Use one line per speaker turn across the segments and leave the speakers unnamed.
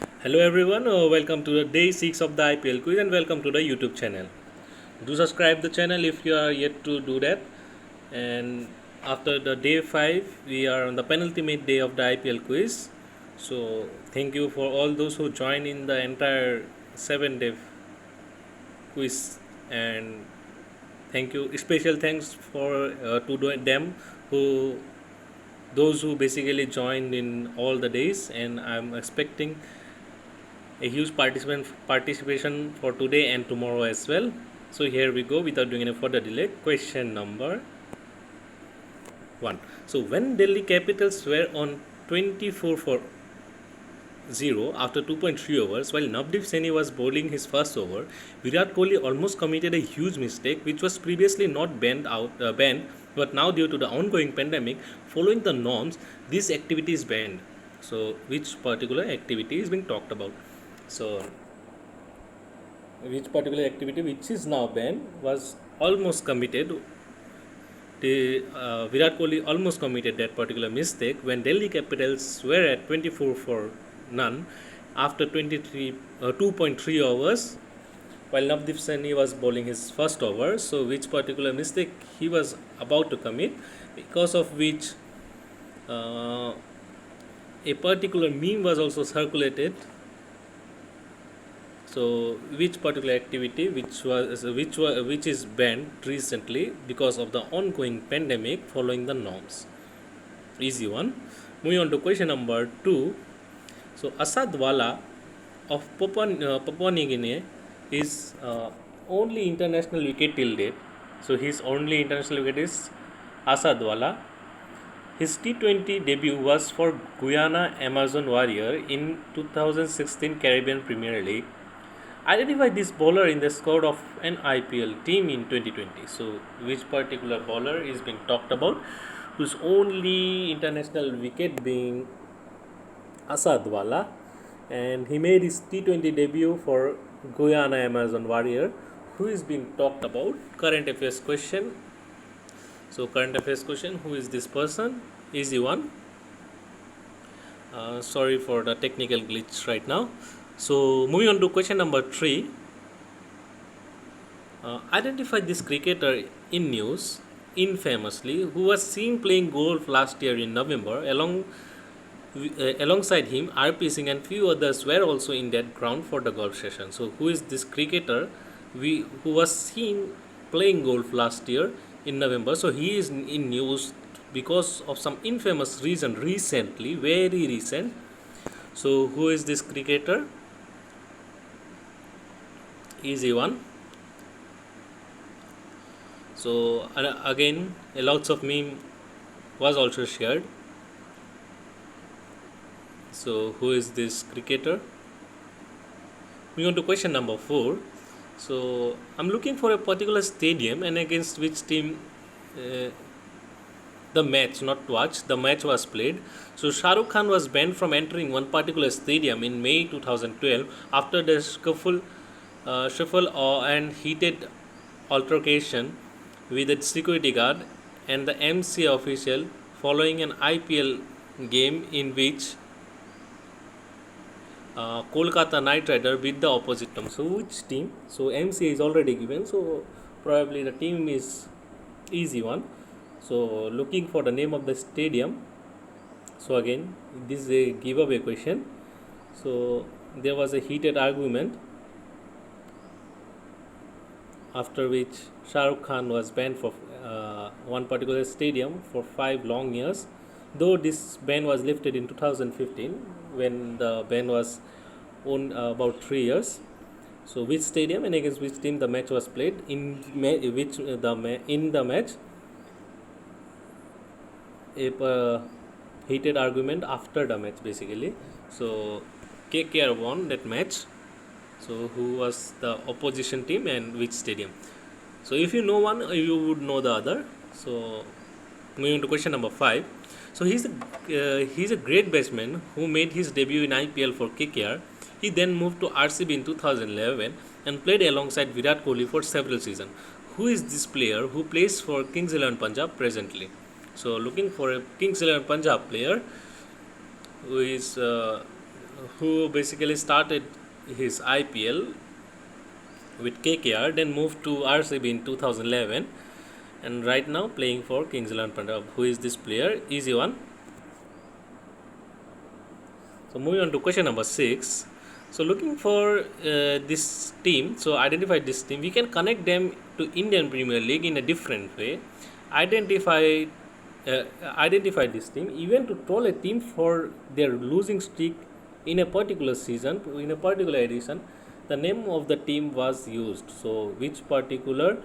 Hello everyone, welcome to the day 6 of the IPL quiz and welcome to the YouTube channel. Do subscribe the channel if you are yet to do that. And after the day 5, we are on the penultimate day of the IPL quiz. So thank you for all those who joined in the entire 7 day quiz, and thank you, special thanks for them who those who basically joined in all the days, and I'm expecting a huge participation for today and tomorrow as well. So here we go without doing any further delay. Question number 1. So when Delhi Capitals were on 24 for 0 after 2.3 overs, while Navdeep Saini was bowling his first over, Virat Kohli almost committed a huge mistake which was previously not banned, but now due to the ongoing pandemic, following the norms, this activity is banned. So which particular activity is being talked about? So which particular activity which is now banned was almost committed. Virat Kohli almost committed that particular mistake when Delhi Capitals were at 24 for none after 2.3 overs, while Navdeep Saini was bowling his first over. So which particular mistake he was about to commit, because of which uh, a particular meme was also circulated. So, which particular activity which is banned recently because of the ongoing pandemic following the norms? Easy one. Moving on to question number 2. So, Asad Wala of Papua New Guinea is only international wicket till date. So, his only international wicket is Asad Wala. His T20 debut was for Guyana Amazon Warrior in 2016 Caribbean Premier League. Identify this bowler in the squad of an IPL team in 2020. So, which particular bowler is being talked about, whose only international wicket being Asad Wala, and he made his T20 debut for Guyana Amazon Warrior, who is being talked about. Current affairs question. So, current affairs question, who is this person? Easy one. Sorry for the technical glitch right now. So, moving on to question number 3. Identify this cricketer in news infamously who was seen playing golf last year in November. Alongside him, RP Singh and few others were also in that ground for the golf session. So, who is this cricketer who was seen playing golf last year in November? So, he is in news because of some infamous reason recently, very recent. So, who is this cricketer? Easy one. So again, lots of meme was also shared. So who is this cricketer? We on to question number 4. So I'm looking for a particular stadium and against which team uh, the match, not watch, the match was played. So Shah Rukh Khan was banned from entering one particular stadium in May 2012 after the shuffle and heated altercation with a security guard and the MC official following an IPL game in which Kolkata Knight Rider beat the opposite team. So which team? So MC is already given. So probably the team is easy one. So looking for the name of the stadium. So again, this is a giveaway question. So there was a heated argument after which Shah Rukh Khan was banned for one particular stadium for 5 long years. Though this ban was lifted in 2015 when the ban was on about 3 years. So which stadium and against which team the match was played? In the match, a heated argument after the match basically. So KKR won that match. So who was the opposition team and which stadium? So if you know one, you would know the other. So moving on to question number 5. So he's a great batsman who made his debut in IPL for KKR. He then moved to RCB in 2011 and played alongside Virat Kohli for several seasons. Who is this player who plays for Kings 11 Punjab presently? So looking for a Kings 11 Punjab player who is who basically started his IPL with KKR, then moved to RCB in 2011, and right now playing for Kings 11 Punjab. Who is this player? Easy one. So moving on to question number 6. So looking for this team, so identify this team. We can connect them to Indian Premier League in a different way. Identify identify this team, even to troll a team for their losing streak in a particular season, in a particular edition. The name of the team was used. So which particular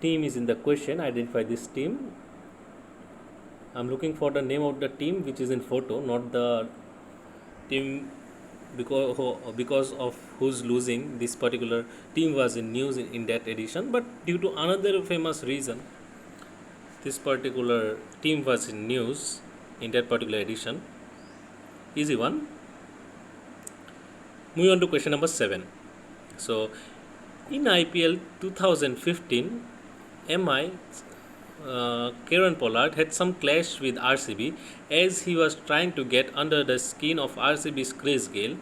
team is in the question? Identify this team. I'm looking for the name of the team which is in photo, not the team because of who's losing. This particular team was in news in that edition, but due to another famous reason, this particular team was in news in that particular edition. Easy one. Moving on to question number 7. So in IPL 2015, MI Kieron Pollard had some clash with RCB as he was trying to get under the skin of RCB's Chris Gayle.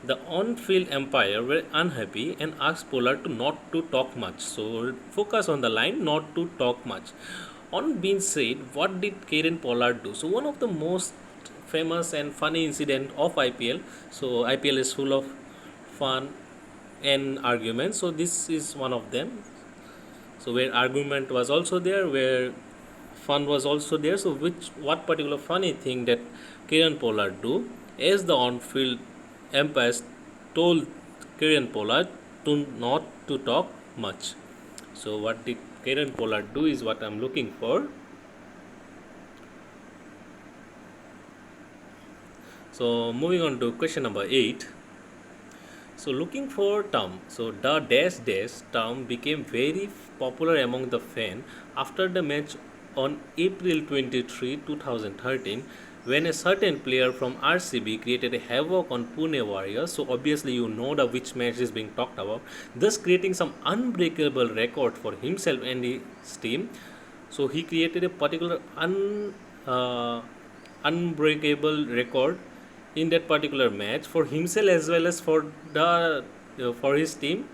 The on-field umpire were unhappy and asked Pollard to not to talk much. So focus on the line, not to talk much. On being said, what did Kieron Pollard do? So one of the most famous and funny incident of IPL. So IPL is full of fun and arguments. So this is one of them. So where argument was also there, where fun was also there. So what particular funny thing that Kieron Pollard do, as the on-field umpires told Kieron Pollard to not to talk much. So what did Kieron Pollard do is what I'm looking for. So moving on to question number 8. So looking for term. So the dash dash term became very popular among the fan after the match on April 23, 2013, when a certain player from RCB created a havoc on Pune Warriors. So obviously you know the which match is being talked about, thus creating some unbreakable record for himself and his team. So he created a particular unbreakable record in that particular match for himself as well as for his team.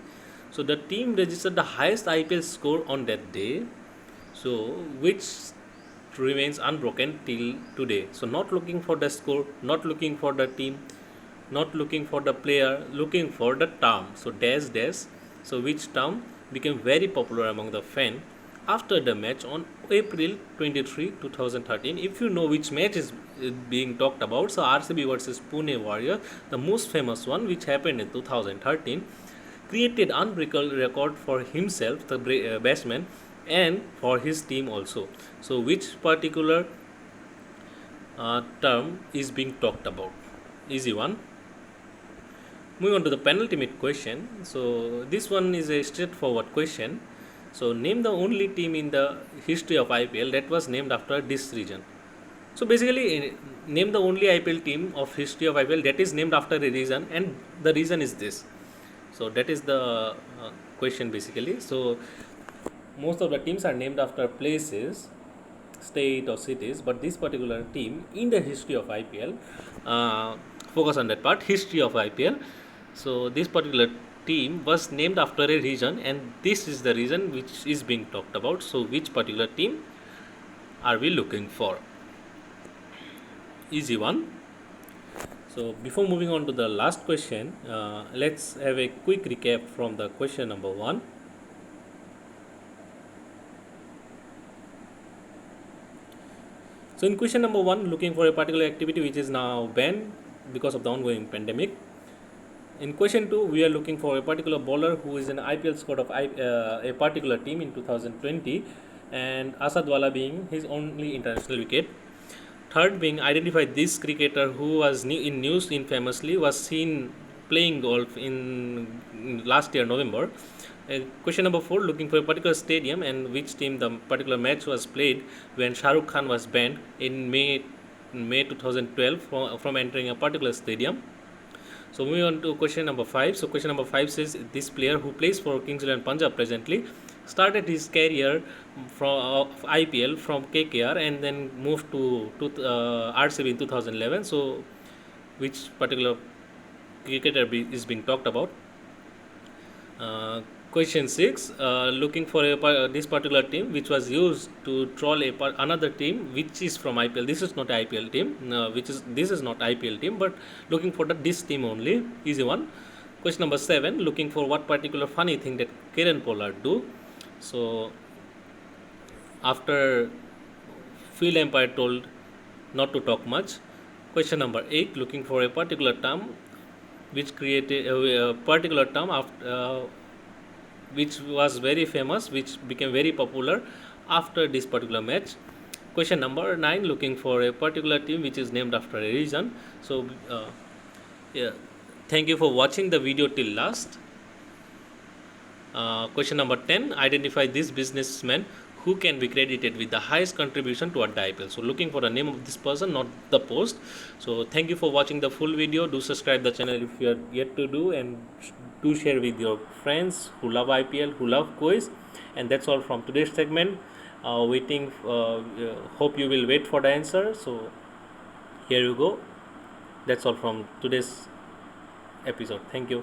So the team registered the highest IPL score on that day, so which remains unbroken till today. So not looking for the score, not looking for the team, not looking for the player, looking for the term. So dash dash. So which term became very popular among the fan after the match on April 23, 2013. If you know which match is being talked about, so RCB versus Pune Warriors, the most famous one which happened in 2013, created unbreakable record for himself, the batsman, and for his team also. So which particular term is being talked about? Easy one. Moving on to the penultimate question. So this one is a straightforward question. So name the only team in the history of IPL that was named after this region. So basically, name the only IPL team of history of IPL that is named after a region, and the reason is this. So that is the question basically. So most of the teams are named after places, state or cities, but this particular team in the history of IPL, focus on that part, history of IPL. So this particular team was named after a region, and this is the reason which is being talked about. So which particular team are we looking for? Easy one. So before moving on to the last question, let's have a quick recap from the question number 1. So in question number 1, looking for a particular activity which is now banned because of the ongoing pandemic. In question 2, we are looking for a particular bowler who is an IPL squad of a particular team in 2020, and Asad Wala being his only international wicket. Third being identify this cricketer who was in news infamously was seen playing golf in last year November. Question number 4, looking for a particular stadium and which team the particular match was played when Shah Rukh Khan was banned in May 2012 from entering a particular stadium. So moving on to question number 5. So question number 5 says this player who plays for Kings 11 Punjab presently started his career from IPL from KKR and then moved to RCB in 2011. So which particular cricketer is being talked about. Question 6, looking for this particular team which was used to troll another team which is from IPL. This is not IPL team, this is not IPL team, but looking for this team only. Easy one. Question number 7, looking for what particular funny thing that Kieron Pollard do. So after field umpire told not to talk much. Question number 8, looking for a particular term which created a particular term which was very famous, which became very popular after this particular match. Question number 9, looking for a particular team which is named after a region. So yeah, thank you for watching the video till last. Question number 10, identify this businessman who can be credited with the highest contribution toward the IPL. So looking for the name of this person, not the post. So thank you for watching the full video. Do subscribe the channel if you are yet to do, and do share with your friends who love IPL, who love quiz. And that's all from today's segment. Hope you will wait for the answer. So here you go. That's all from today's episode. Thank you.